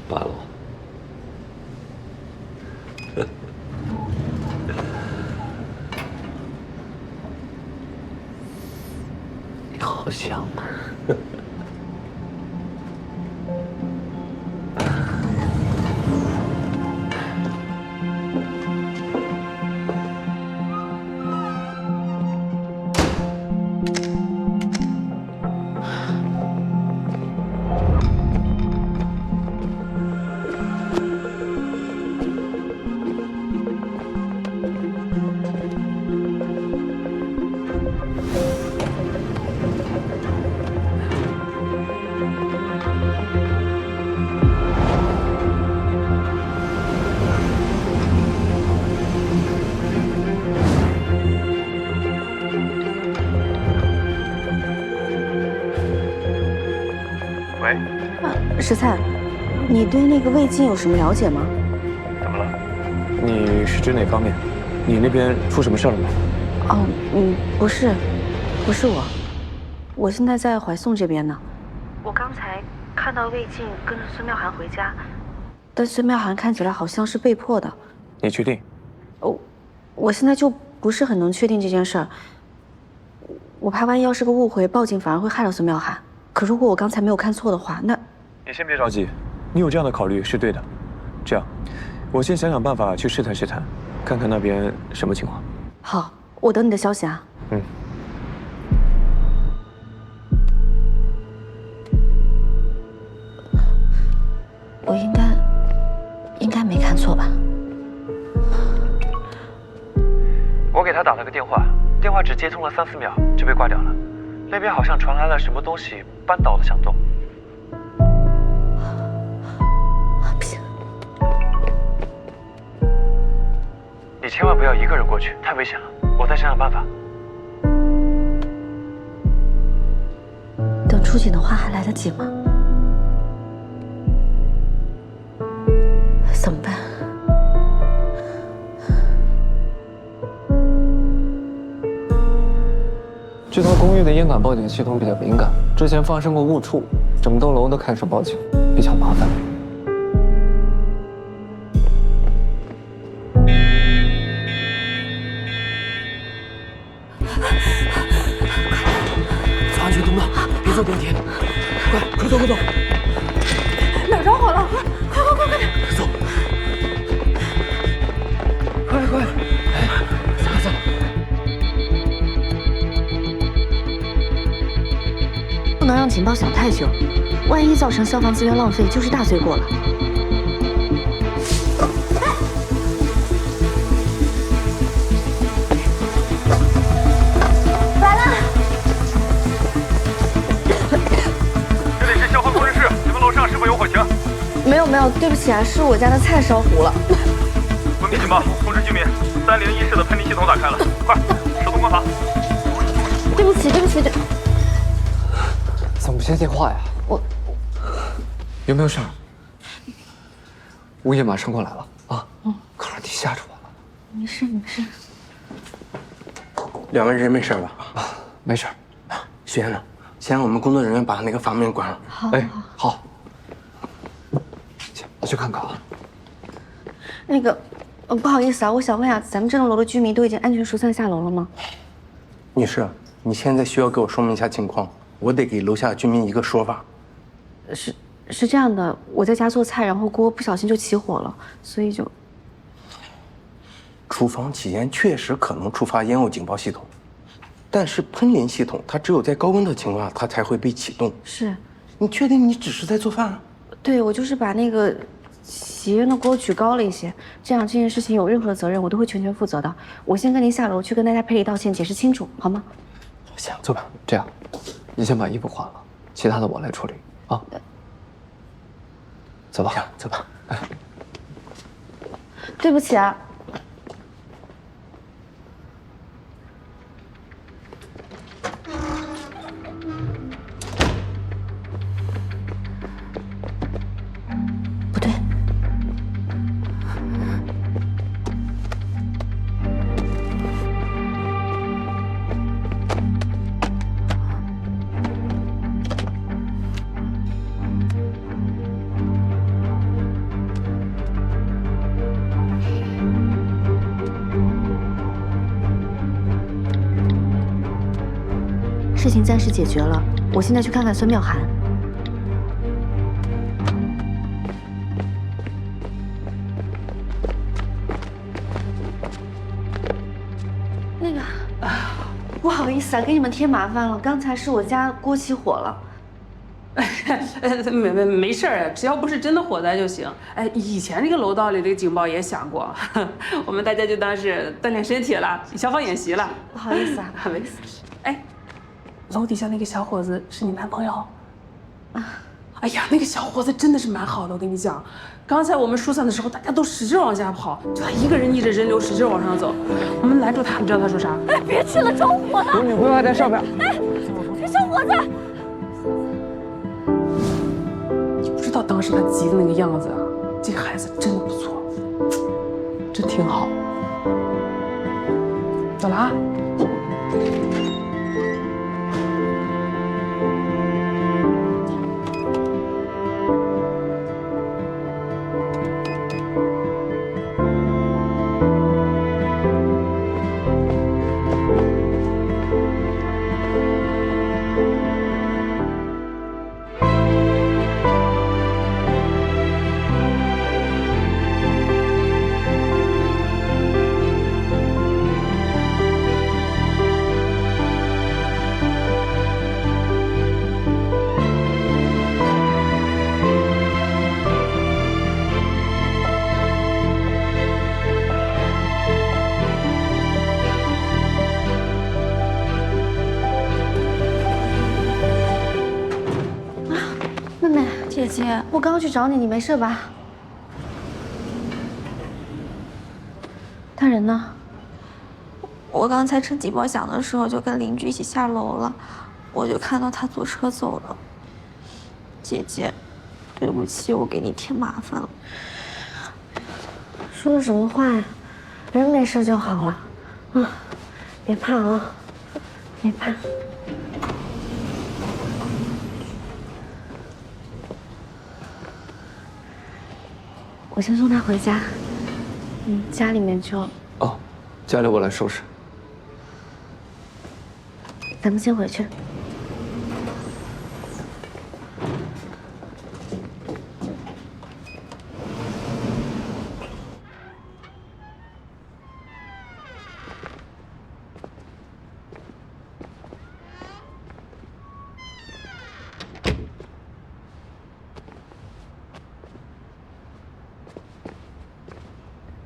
罢了。你好香啊！石灿，你对那个魏晋有什么了解吗？怎么了？你是指哪方面？你那边出什么事了吗？不是我，我现在在怀宋这边呢。我刚才看到魏晋跟着孙妙涵回家，但孙妙涵看起来好像是被迫的。你确定？我现在就不是很能确定这件事儿。我怕万一要是个误会，报警反而会害了孙妙涵。可如果我刚才没有看错的话，那……你先别着急，你有这样的考虑是对的。这样，我先想想办法去试探试探，看看那边什么情况。好，我等你的消息啊。我应该没看错吧？我给他打了个电话，电话只接通了3-4秒就被挂掉了。那边好像传来了什么东西扳倒的响动。不行，你千万不要一个人过去，太危险了。我再想想办法。等出警的话还来得及吗？怎么办？这套公寓的烟感报警系统比较敏感，之前发生过误触，整栋楼都开始报警，比较麻烦。走安全通道，别坐电梯。快走！哪儿着火了？快点！走！快！走！不能让警报响太久，万一造成消防资源浪费，就是大罪过了。来了！这里是消防控制室，你们楼上是否有火情？没有，对不起啊，是我家的菜烧糊了。文明警报，通知居民，301室的喷嚏系统打开了，快，手动关阀。对不起。怎么不接电话呀？有没有事儿？物业马上过来了啊！可让你吓着我了。没事。两位人没事吧？没事儿。徐先生，先让我们工作人员把那个阀门关上。好。好。行，我去看看啊。那个，不好意思啊，我想问啊，咱们这栋楼的居民都已经安全疏散下楼了吗？女士，你现在需要给我说明一下情况，我得给楼下居民一个说法。是这样的，我在家做菜，然后锅不小心就起火了，所以就……厨房起烟确实可能触发烟雾警报系统，但是喷淋系统它只有在高温的情况下它才会被启动。是，你确定你只是在做饭啊？对，我就是把那个起烟的锅举高了一些，这样这件事情有任何的责任我都会全权负责的。我先跟您下楼去跟大家赔礼道歉，解释清楚，好吗？行，走吧。这样，你先把衣服换了，其他的我来处理啊。走吧，走吧。对不起啊。不对。情暂时解决了，我现在去看看孙妙涵。那个，不好意思啊，给你们添麻烦了。刚才是我家锅起火了。没事儿，只要不是真的火灾就行。哎，以前这个楼道里这个警报也响过，我们大家就当是锻炼身体了，消防演习了。不好意思啊，没事。哎，楼底下那个小伙子是你男朋友？啊，哎呀，那个小伙子真的是蛮好的，我跟你讲，刚才我们疏散的时候，大家都使劲往下跑，就他一个人逆着人流使劲往上走。我们拦住他，你知道他说啥？哎，别去了，着火了！有你规划在上面。哎，这小伙子。不知道当时他急的那个样子啊，这个孩子真的不错，真挺好。走了啊。姐姐，我刚刚去找你，你没事吧？他人呢？我刚才趁警报响的时候就跟邻居一起下楼了，我就看到他坐车走了。姐姐，对不起，我给你添麻烦了。说的什么话呀？人没事就好了。啊，别怕啊，别怕。我先送他回家，家里面就……哦，家里我来收拾。咱们先回去。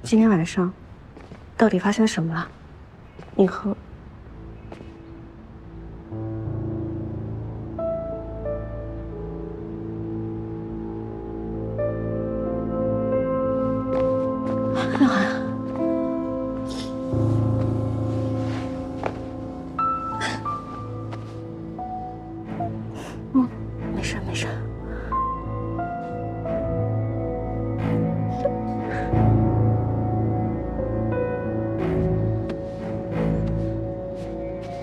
今天晚上到底发生什么了？你和……妙涵，没事没事。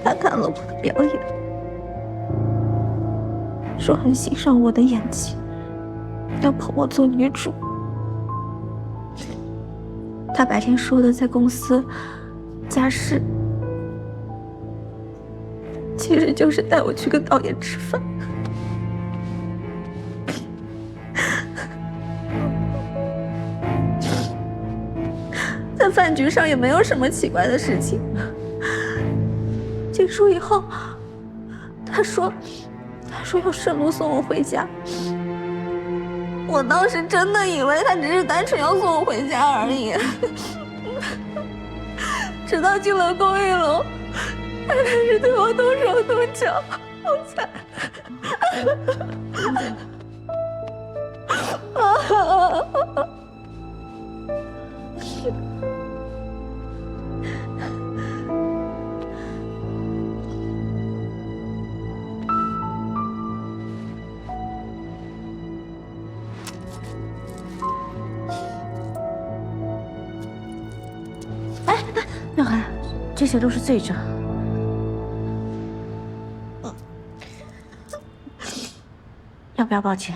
他看了我的表演，说很欣赏我的演技，要捧我做女主。他白天说的在公司家事，其实就是带我去跟导演吃饭。在饭局上也没有什么奇怪的事情。结束以后，他说要顺路送我回家。我当时真的以为他只是单纯要送我回家而已。直到进了公寓楼，他开始对我动手动脚，我才……妙涵，这些都是罪证。要不要报警？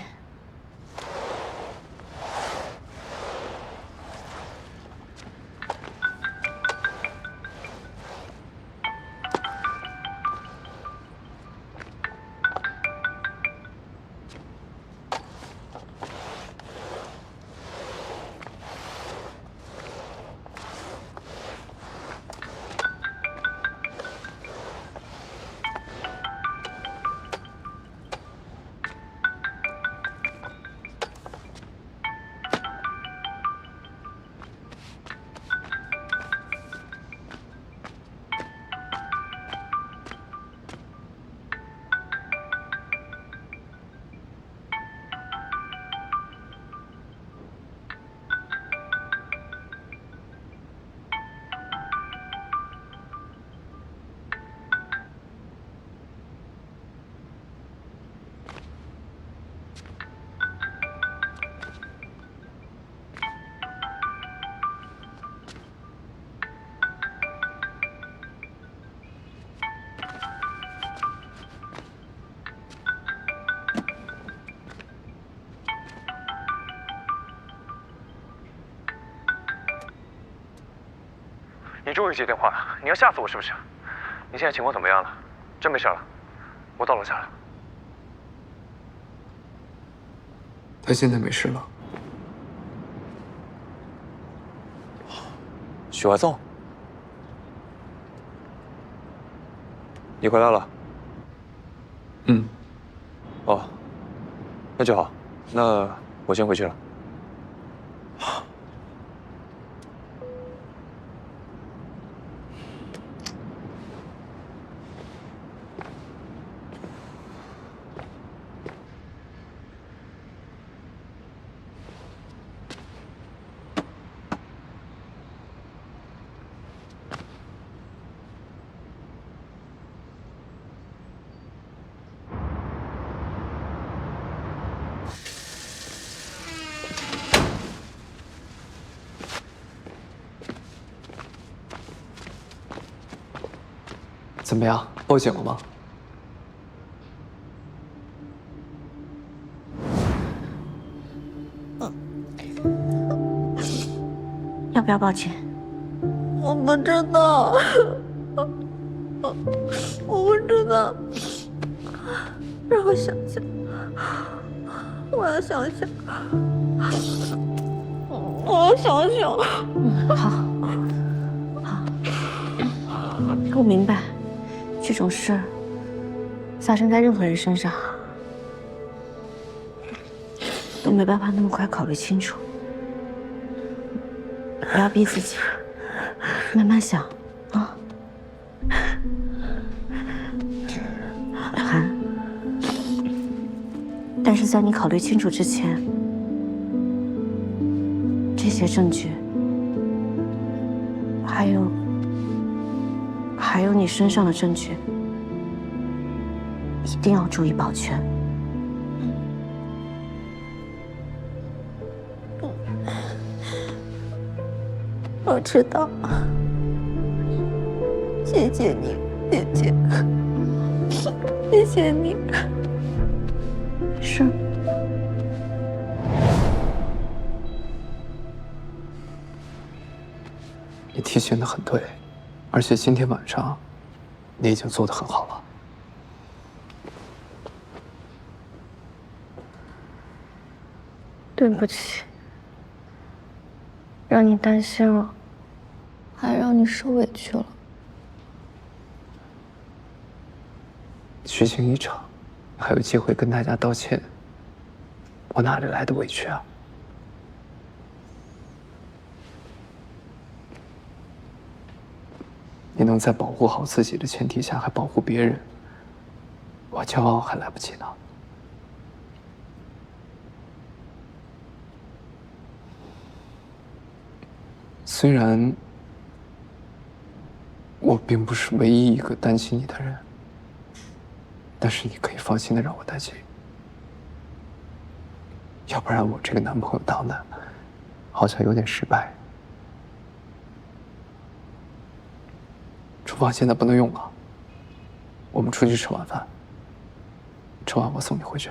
你终于接电话了，你要吓死我是不是？你现在情况怎么样了？真没事了？我到楼下了。他现在没事了。许怀颂，你回来了。嗯。哦，那就好，那我先回去了。怎么样？报警了吗？要不要报警？我不知道，我不知道，让我想想，我要想想，我要想想。好，我明白，这种事发生在任何人身上，都没办法那么快考虑清楚。不要逼自己，慢慢想啊。韩，但是在你考虑清楚之前，这些证据，还有你身上的证据，一定要注意保全。我知道，谢谢你，姐姐，谢谢你。是。你提醒的很对，而且今天晚上，你已经做得很好了。对不起，让你担心了。还让你受委屈了。虚情一场，还有机会跟大家道歉，我哪里来的委屈啊？你能在保护好自己的前提下还保护别人，我骄傲还来不及呢。虽然我并不是唯一一个担心你的人，但是你可以放心的让我担心，要不然我这个男朋友当的好像有点失败。厨房现在不能用了，我们出去吃晚饭，吃完我送你回去。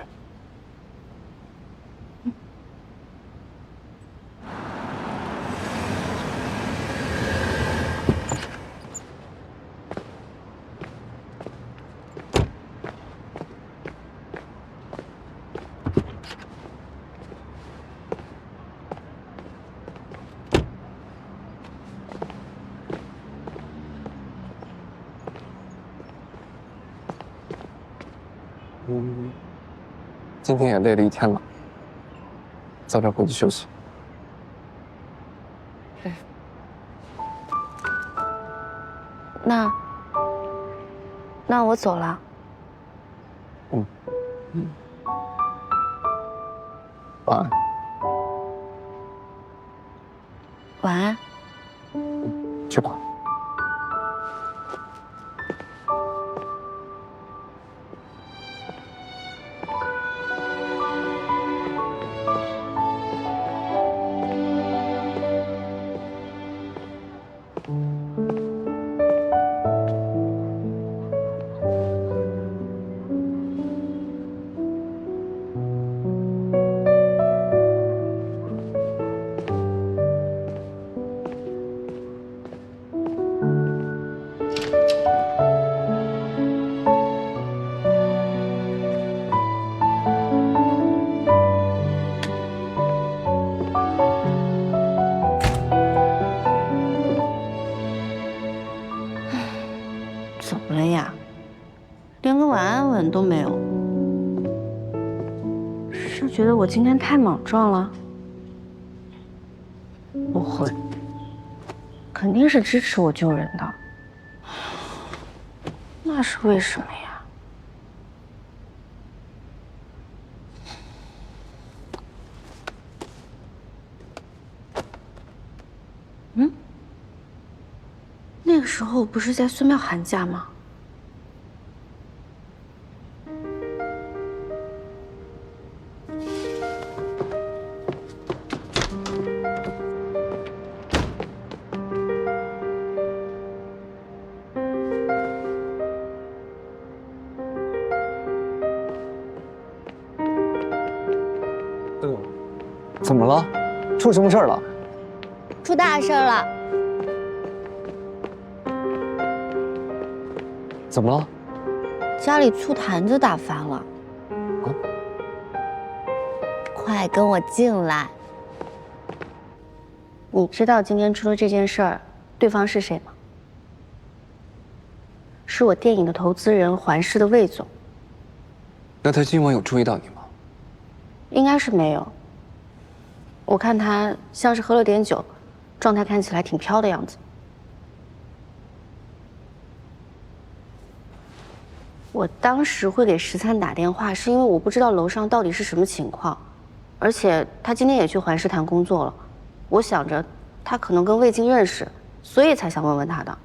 今天也累了一天了，早点回去休息。那我走了。晚安。晚安。去吧。都没有。是觉得我今天太莽撞了？不会，肯定是支持我救人的。那是为什么呀？那个时候我不是在孙妙涵家吗？怎么了？出什么事儿了？出大事了！怎么了？家里醋坛子打翻了。快跟我进来！你知道今天出了这件事儿，对方是谁吗？是我电影的投资人环视的魏总。那他今晚有注意到你吗？应该是没有。我看他像是喝了点酒，状态看起来挺飘的样子。我当时会给13打电话，是因为我不知道楼上到底是什么情况，而且他今天也去环视谈工作了。我想着他可能跟魏晋认识，所以才想问问他的。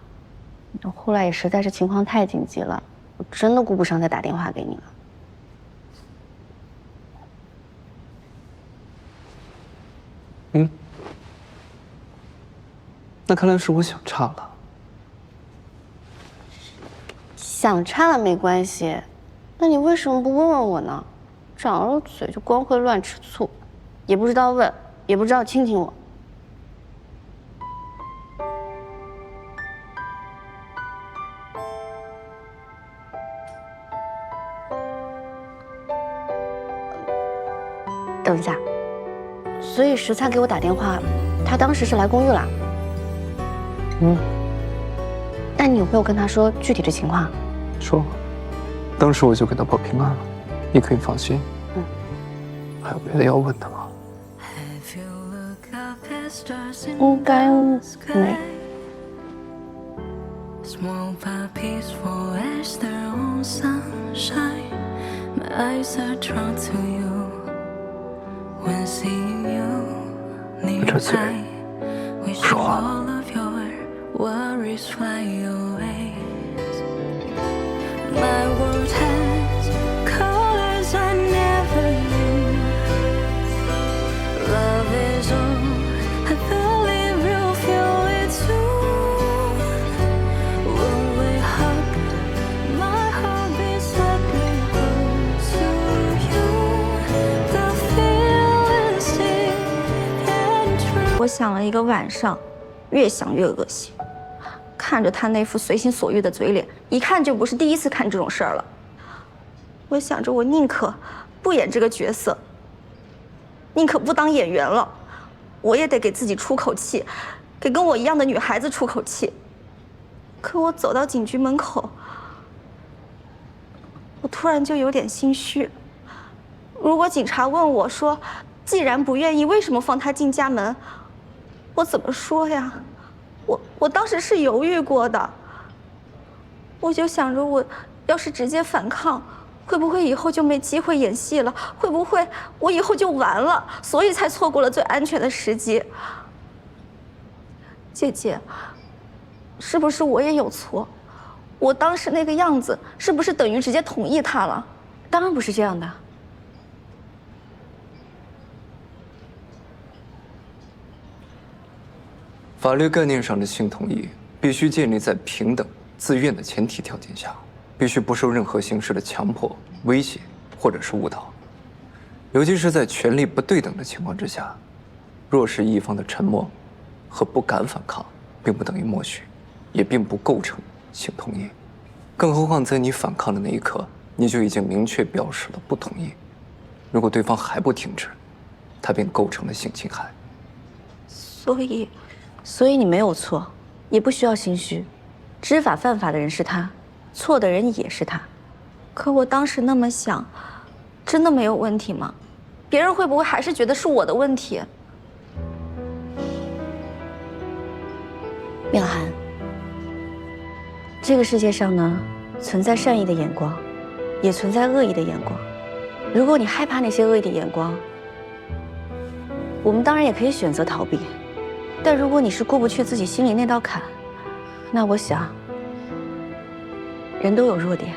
后来也实在是情况太紧急了，我真的顾不上再打电话给你了。那看来是我想差了。想差了没关系，那你为什么不问问我呢？长了嘴就光会乱吃醋，也不知道问，也不知道亲亲我。等一下，所以13给我打电话，他当时是来公寓了。那你有没有跟他说具体的情况？说，当时我就给他报平安了，你可以放心。还有别的要问的吗？应该没。Small but peaceful as their own sunshine. My eyes are drawn to you. When seeing you near by, wishing all of your worries fly away. My world has colors I never knew. Love is all I believe you'll feel it too. When we hug, my heart beats slightly close to you. The feeling's deep and true. 我想了一个晚上，越想越恶心。看着他那副随心所欲的嘴脸，一看就不是第一次干这种事儿了。我想着，我宁可不演这个角色，宁可不当演员了，我也得给自己出口气，给跟我一样的女孩子出口气。可我走到警局门口，我突然就有点心虚。如果警察问我说，既然不愿意，为什么放他进家门？我怎么说呀？我当时是犹豫过的，我就想着，我要是直接反抗，会不会以后就没机会演戏了？会不会我以后就完了？所以才错过了最安全的时机。姐姐，是不是我也有错？我当时那个样子，是不是等于直接同意他了？当然不是这样的。法律概念上的性同意必须建立在平等、自愿的前提条件下，必须不受任何形式的强迫、威胁或者是误导。尤其是在权力不对等的情况之下，弱势一方的沉默和不敢反抗，并不等于默许，也并不构成性同意。更何况在你反抗的那一刻，你就已经明确表示了不同意。如果对方还不停止，他便构成了性侵害。所以你没有错，也不需要心虚。知法犯法的人是他，错的人也是他。可我当时那么想，真的没有问题吗？别人会不会还是觉得是我的问题？妙涵，这个世界上呢，存在善意的眼光，也存在恶意的眼光。如果你害怕那些恶意的眼光，我们当然也可以选择逃避。但如果你是过不去自己心里那道坎，那我想，人都有弱点，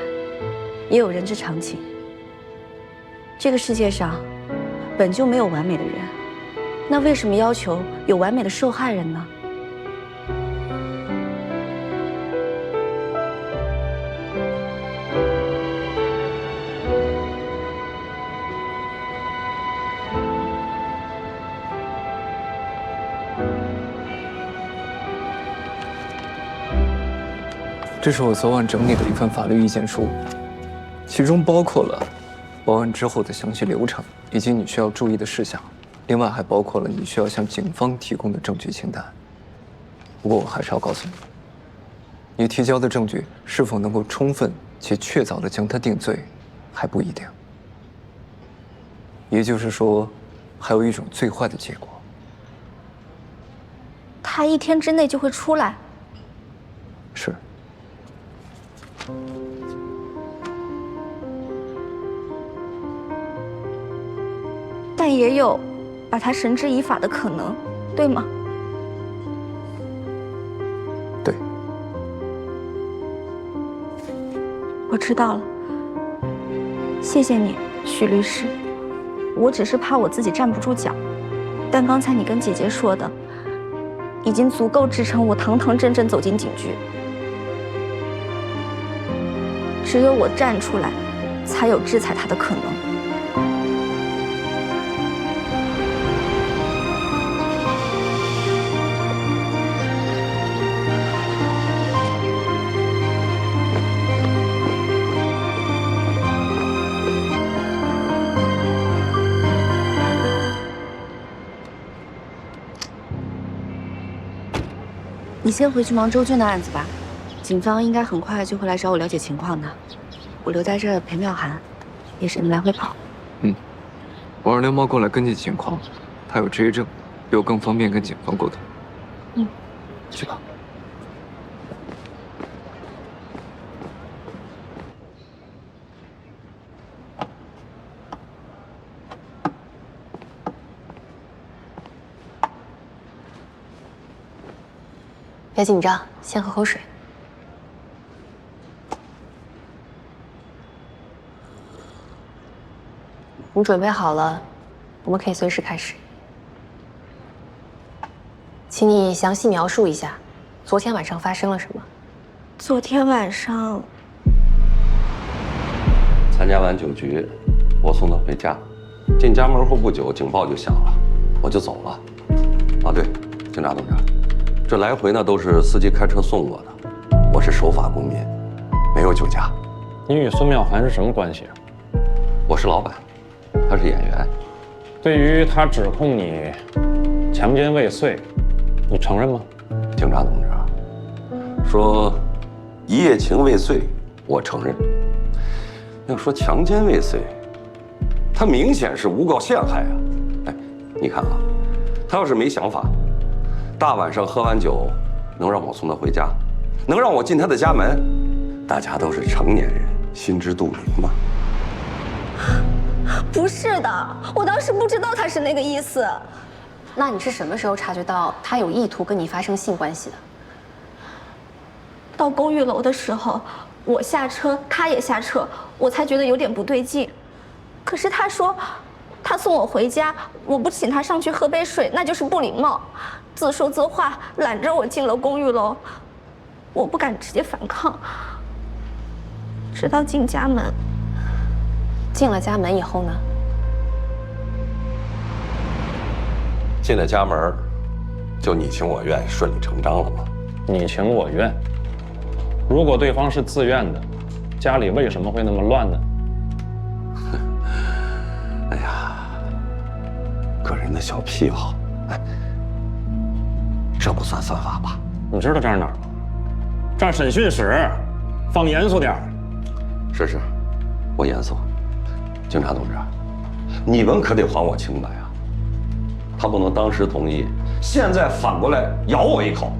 也有人之常情。这个世界上本就没有完美的人，那为什么要求有完美的受害人呢？这是我昨晚整理的一份法律意见书，其中包括了报案之后的详细流程，以及你需要注意的事项，另外还包括了你需要向警方提供的证据清单。不过我还是要告诉你，你提交的证据是否能够充分且确凿地将他定罪，还不一定。也就是说，还有一种最坏的结果。他1天之内就会出来。是。但也有把他绳之以法的可能，对吗？对。我知道了，谢谢你，许律师。我只是怕我自己站不住脚，但刚才你跟姐姐说的，已经足够支撑我堂堂正正走进警局。只有我站出来，才有制裁他的可能。你先回去忙周俊的案子吧，警方应该很快就会来找我了解情况的。我留在这儿陪妙涵，也省得来回跑。我让梁猫过来跟进情况，他有职业证，比我更方便跟警方沟通。去吧。别紧张，先喝口水。你准备好了，我们可以随时开始。请你详细描述一下，昨天晚上发生了什么？昨天晚上参加完酒局，我送他回家，进家门后不久，警报就响了，我就走了。啊，对，警察同志，这来回呢都是司机开车送我的，我是守法公民，没有酒驾。你与孙妙涵是什么关系啊？我是老板，他是演员。对于他指控你强奸未遂，你承认吗？警察同志啊，说一夜情未遂，我承认。要说强奸未遂，他明显是诬告陷害啊！哎，你看啊，他要是没想法，大晚上喝完酒，能让我送他回家，能让我进他的家门，大家都是成年人，心知肚明嘛。不是的，我当时不知道他是那个意思。那你是什么时候察觉到他有意图跟你发生性关系的？到公寓楼的时候，我下车，他也下车，我才觉得有点不对劲。可是他说，他送我回家，我不请他上去喝杯水，那就是不礼貌。自说自话，揽着我进了公寓楼，我不敢直接反抗，直到进家门。进了家门以后呢？进了家门，就你情我愿，顺理成章了吗？你情我愿。如果对方是自愿的，家里为什么会那么乱呢？哎呀，个人的小癖好，哎，这不算犯法吧？你知道这儿哪儿吗？这儿审讯室，放严肃点儿。是，我严肃。警察同志，你们可得还我清白啊！他不能当时同意，现在反过来咬我一口，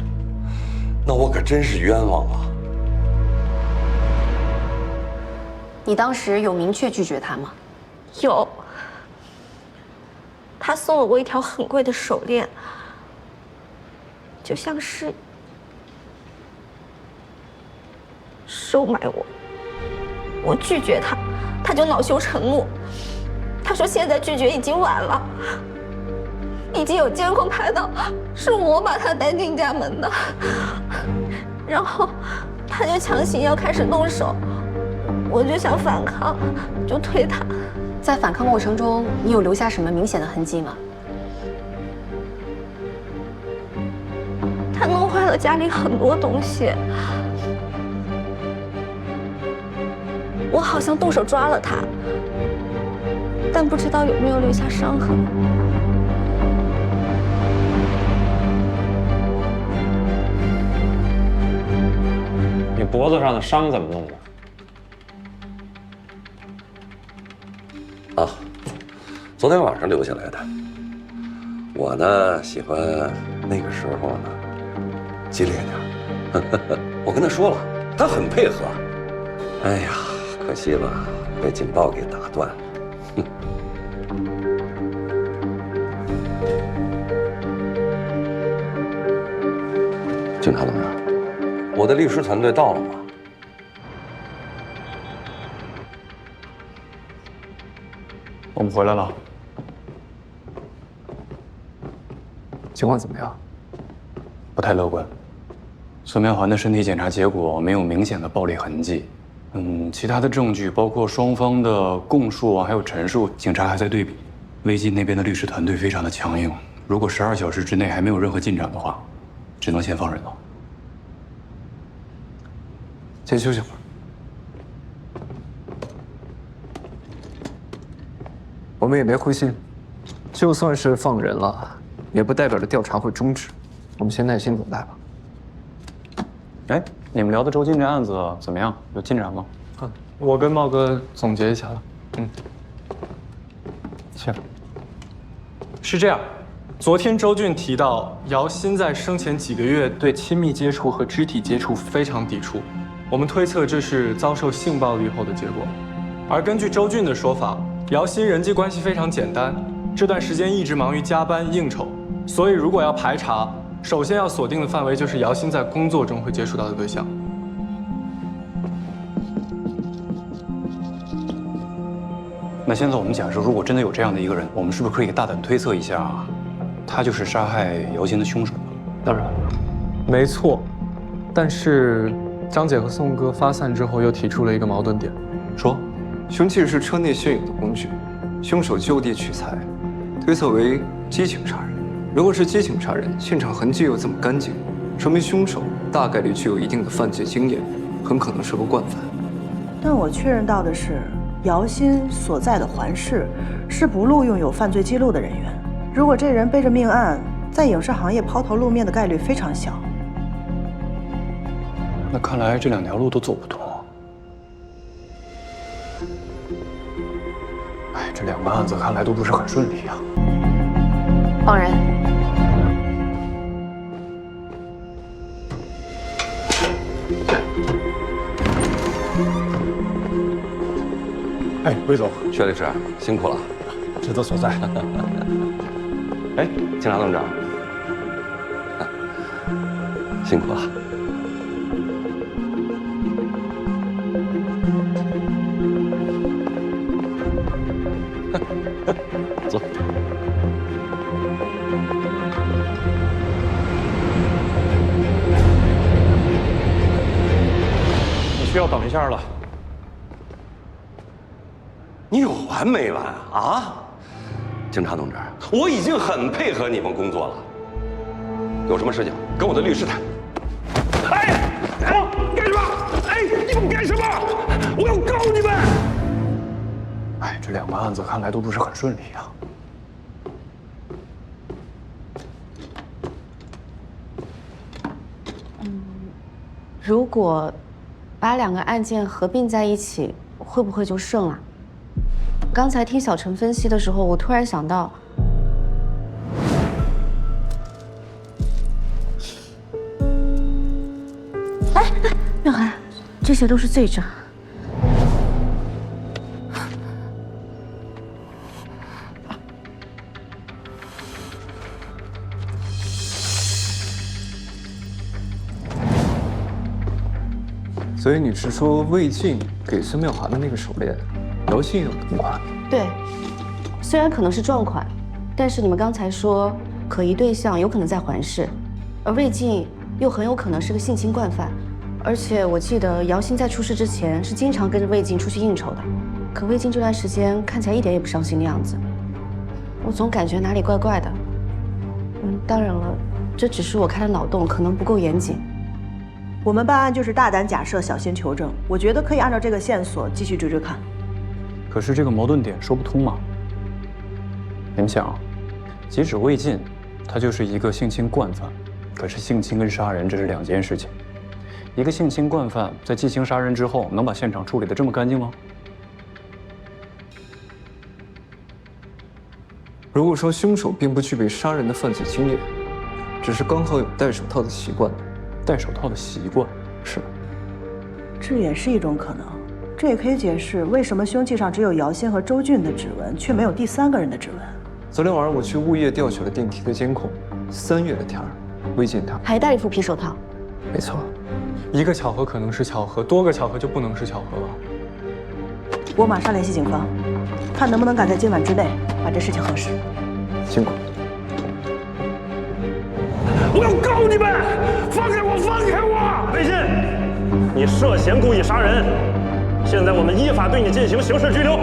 那我可真是冤枉啊！你当时有明确拒绝他吗？有。他送了我一条很贵的手链，就像是收买我。我拒绝他，他就恼羞成怒。他说现在拒绝已经晚了，已经有监控拍到是我把他带进家门的。然后他就强行要开始动手，我就想反抗，就推他。在反抗过程中，你有留下什么明显的痕迹吗？他弄坏了家里很多东西，我好像动手抓了他，但不知道有没有留下伤痕。你脖子上的伤怎么弄的？啊，昨天晚上留下来的。我呢喜欢那个时候呢激烈点。我跟他说了，他很配合。哎呀，可惜了，被警报给打断了。警察同志，我的律师团队到了吗？我们回来了。情况怎么样？不太乐观。孙苗涵的身体检查结果没有明显的暴力痕迹。其他的证据包括双方的供述还有陈述，警察还在对比。魏晋那边的律师团队非常的强硬，如果12小时之内还没有任何进展的话，只能先放人了。先休息会儿。我们也别灰心，就算是放人了，也不代表着调查会终止。我们先耐心等待吧。哎，你们聊的周金这案子怎么样？有进展吗？我跟茂哥总结一下了。行。是这样，昨天周俊提到姚鑫在生前几个月对亲密接触和肢体接触非常抵触，我们推测这是遭受性暴力后的结果。而根据周俊的说法，姚鑫人际关系非常简单，这段时间一直忙于加班应酬，所以如果要排查，首先要锁定的范围就是姚鑫在工作中会接触到的对象。那现在我们假设，如果真的有这样的一个人，我们是不是可以大胆推测一下，他就是杀害姚鑫的凶手？当然，没错。但是张姐和宋哥发散之后，又提出了一个矛盾点，说，凶器是车内现有的工具，凶手就地取材，推测为激情杀人。如果是激情杀人，现场痕迹又这么干净，说明凶手大概率具有一定的犯罪经验，很可能是个惯犯。但我确认到的是，姚鑫所在的环市是不录用有犯罪记录的人员。如果这人背着命案，在影视行业抛头露面的概率非常小。那看来这2条路都走不通。哎，这2个案子看来都不是很顺利啊。放人。哎，魏总，薛律师辛苦了，职责所在。哎，警察同志，辛苦了。走。你需要等一下了。你有完没完啊？警察同志，我已经很配合你们工作了，有什么事情跟我的律师谈。哎，干什么？哎，你们干什么？我要告你们！哎，这2个案子看来都不是很顺利啊。如果把2个案件合并在一起，会不会就胜了？刚才听小陈分析的时候，我突然想到，妙涵，这些都是罪证。所以你是说魏晋给孙妙涵的那个手链，姚鑫有同款？对，虽然可能是撞款，但是你们刚才说可疑对象有可能在环市，而魏晋又很有可能是个性侵惯犯，而且我记得姚鑫在出事之前是经常跟着魏晋出去应酬的，可魏晋这段时间看起来一点也不伤心的样子，我总感觉哪里怪怪的。当然了，这只是我开的脑洞，可能不够严谨。我们办案就是大胆假设，小心求证。我觉得可以按照这个线索继续追追看。可是这个矛盾点说不通嘛？你们想，即使魏晋，他就是一个性侵惯犯，可是性侵跟杀人这是两件事情。一个性侵惯犯在进行杀人之后，能把现场处理得这么干净吗？如果说凶手并不具备杀人的犯罪经验，只是刚好有戴手套的习惯，戴手套的习惯是，这也是一种可能。这也可以解释为什么凶器上只有姚鑫和周俊的指纹，却没有第三个人的指纹。昨天晚上我去物业调取了电梯的监控，3月的天儿，魏晋他还戴了一副皮手套。没错，一个巧合可能是巧合，多个巧合就不能是巧合了。我马上联系警方，看能不能赶在今晚之内把这事情核实。辛苦。我要告你们！放开我！放开我！魏晋，你涉嫌故意杀人，现在我们依法对你进行刑事拘留。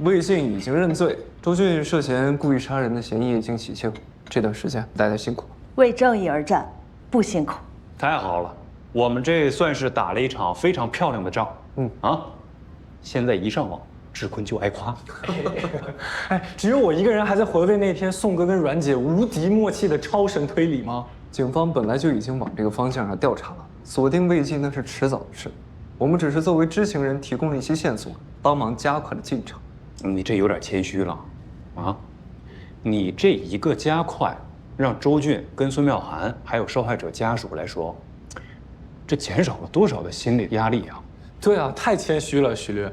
魏晋已经认罪，周俊涉嫌故意杀人的嫌疑已经洗清。这段时间大家辛苦，为正义而战，不辛苦。太好了，我们这算是打了一场非常漂亮的仗。现在一上网，志坤就挨夸。哎，只有我一个人还在回味那天宋哥跟阮姐无敌默契的超神推理吗？警方本来就已经往这个方向上调查了，锁定魏晋那是迟早的事。我们只是作为知情人提供了一些线索，帮忙加快了进程。你这有点谦虚了，啊！你这一个加快，让周俊跟孙妙涵还有受害者家属来说，这减少了多少的心理压力啊！对啊，太谦虚了，徐律。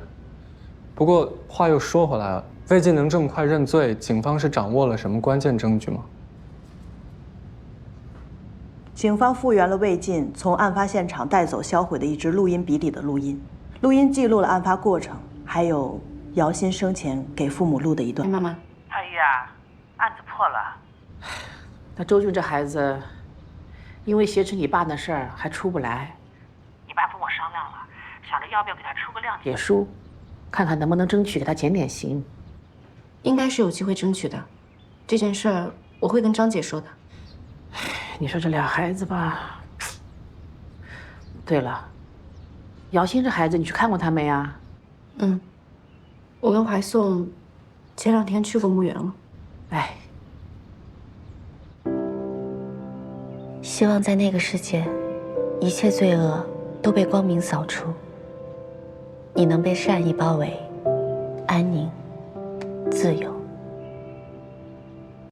不过话又说回来了，魏晋能这么快认罪，警方是掌握了什么关键证据吗？警方复原了魏晋从案发现场带走销毁的一支录音笔里的录音，录音记录了案发过程，还有姚鑫生前给父母录的一段。妈妈，哎呀，案子破了。那周俊这孩子，因为挟持你爸那事儿还出不来，你爸父母商量了，想着要不要给他出个谅解书，看看能不能争取给他减点刑。应该是有机会争取的，这件事儿我会跟张姐说的。你说这俩孩子吧。对了，姚鑫这孩子你去看过他没啊？我跟怀宋前2天去过墓园了。哎，希望在那个世界，一切罪恶都被光明扫除，你能被善意包围，安宁、自由。